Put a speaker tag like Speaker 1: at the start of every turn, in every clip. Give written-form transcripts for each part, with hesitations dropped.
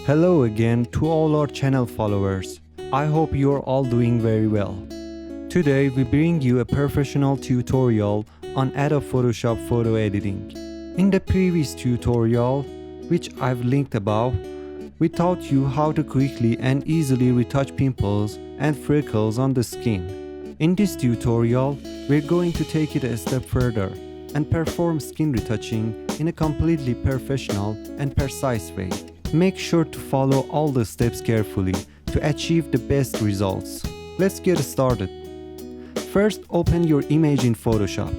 Speaker 1: Hello again to all our channel followers. I hope you're all doing very well. Today we bring you a professional tutorial on Adobe Photoshop photo editing. In the previous tutorial, which I've linked above, we taught you how to quickly and easily retouch pimples and freckles on the skin. In this tutorial, we're going to take it a step further and perform skin retouching in a completely professional and precise way. Make sure to follow all the steps carefully to achieve the best results. Let's get started. First, open your image in Photoshop.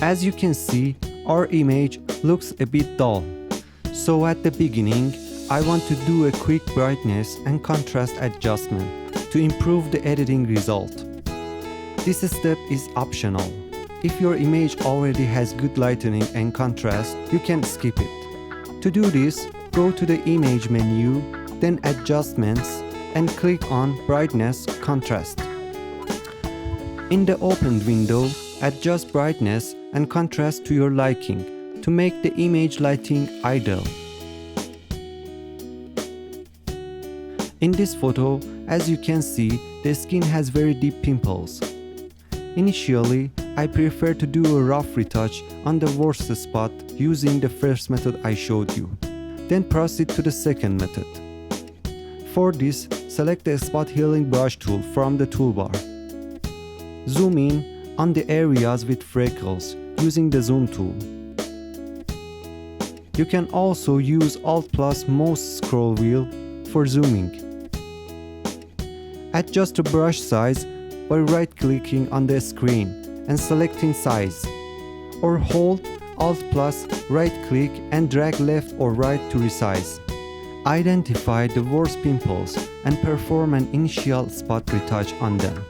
Speaker 1: As you can see, our image looks a bit dull. So at the beginning, I want to do a quick brightness and contrast adjustment to improve the editing result. This step is optional. If your image already has good lighting and contrast, you can skip it. To do this, go to the Image menu, then Adjustments, and click on Brightness Contrast. In the opened window, adjust brightness and contrast to your liking to make the image lighting ideal. In this photo, as you can see, the skin has very deep pimples. Initially, I prefer to do a rough retouch on the worst spot using the first method I showed you. Then proceed to the second method. For this, select the Spot Healing Brush tool from the toolbar. Zoom in on the areas with freckles using the Zoom tool. You can also use Alt plus Mouse scroll wheel for zooming. Adjust the brush size by right-clicking on the screen and selecting size, or hold Alt plus right-click and drag left or right to resize. Identify the worst pimples and perform an initial spot retouch on them.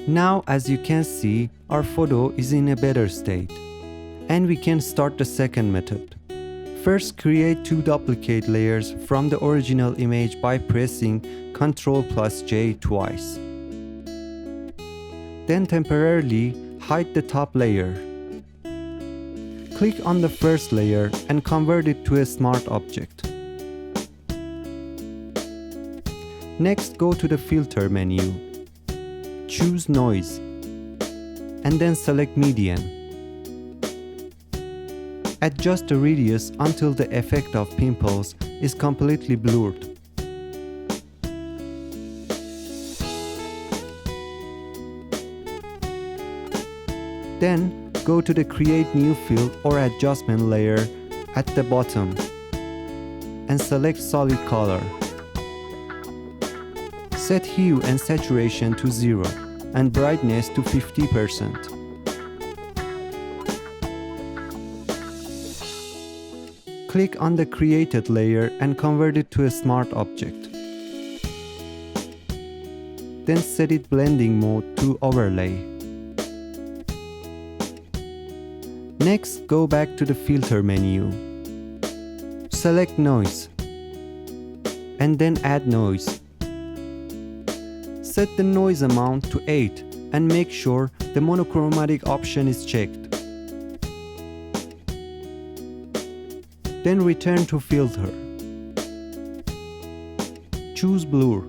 Speaker 1: Now, as you can see, our photo is in a better state. And we can start the second method. First, create two duplicate layers from the original image by pressing Ctrl plus J twice. Then temporarily hide the top layer. Click on the first layer and convert it to a smart object. Next, go to the Filter menu. Choose Noise, and then select Median. Adjust the radius until the effect of pimples is completely blurred. Then, go to the Create New Fill or Adjustment layer at the bottom and select Solid Color. Set hue and saturation to 0 and brightness to 50%. Click on the created layer and convert it to a smart object. Then set it blending mode to overlay. Next, go back to the filter menu. Select noise and then add noise. Set the noise amount to 8 and make sure the monochromatic option is checked. Then return to Filter. Choose Blur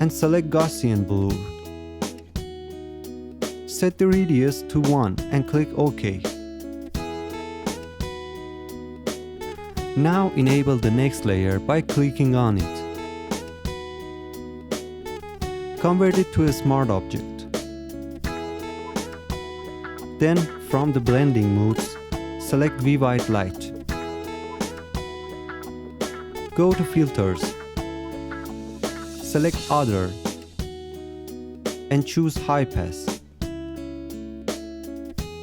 Speaker 1: and select Gaussian Blur. Set the radius to 1 and click OK. Now enable the next layer by clicking on it. Convert it to a smart object. Then, from the blending modes, select V-White Light. Go to Filters. Select Other and choose High Pass.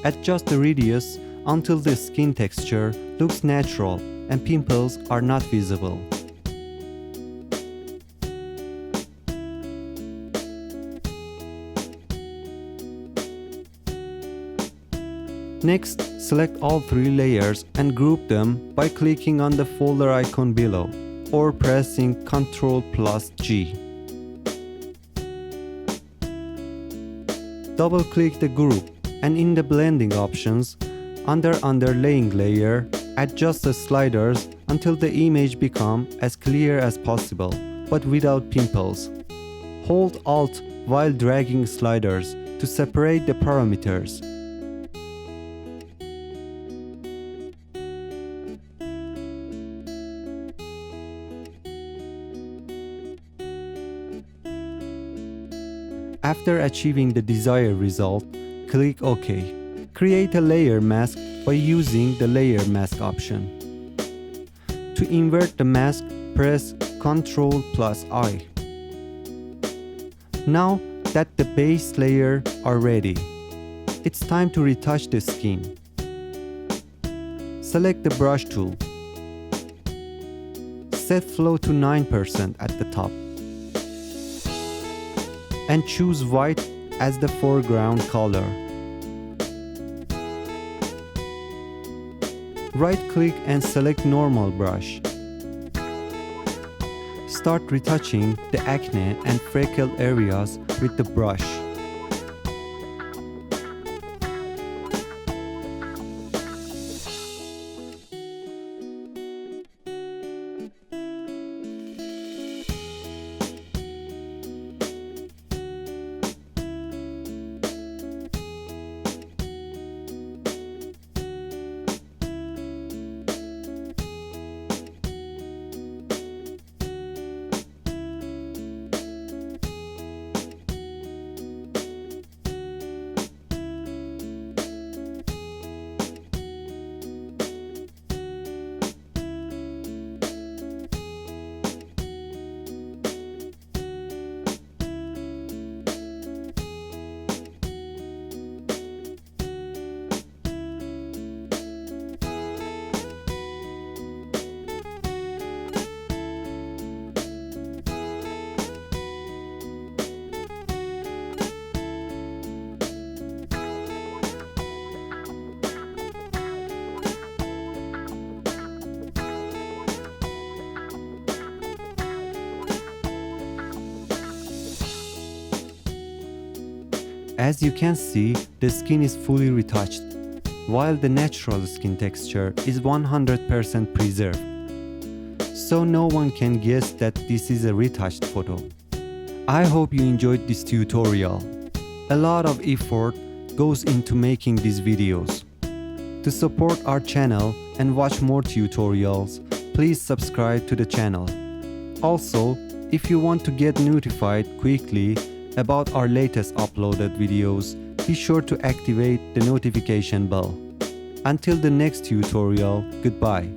Speaker 1: Adjust the radius until the skin texture looks natural and pimples are not visible. Next, select all 3 layers and group them by clicking on the folder icon below or pressing Ctrl+G. Double-click the group and in the blending options, under underlaying layer, adjust the sliders until the image becomes as clear as possible, but without pimples. Hold Alt while dragging sliders to separate the parameters. After achieving the desired result, click OK. Create a layer mask by using the Layer Mask option. To invert the mask, press Ctrl+I. Now that the base layer are ready, it's time to retouch the skin. Select the brush tool. Set flow to 9% at the top. And choose white as the foreground color. Right-click and select normal brush. Start retouching the acne and freckle areas with the brush. As you can see, the skin is fully retouched, while the natural skin texture is 100% preserved. So no one can guess that this is a retouched photo. I hope you enjoyed this tutorial. A lot of effort goes into making these videos. To support our channel and watch more tutorials, please subscribe to the channel. Also, if you want to get notified quickly about our latest uploaded videos, be sure to activate the notification bell. Until the next tutorial, goodbye.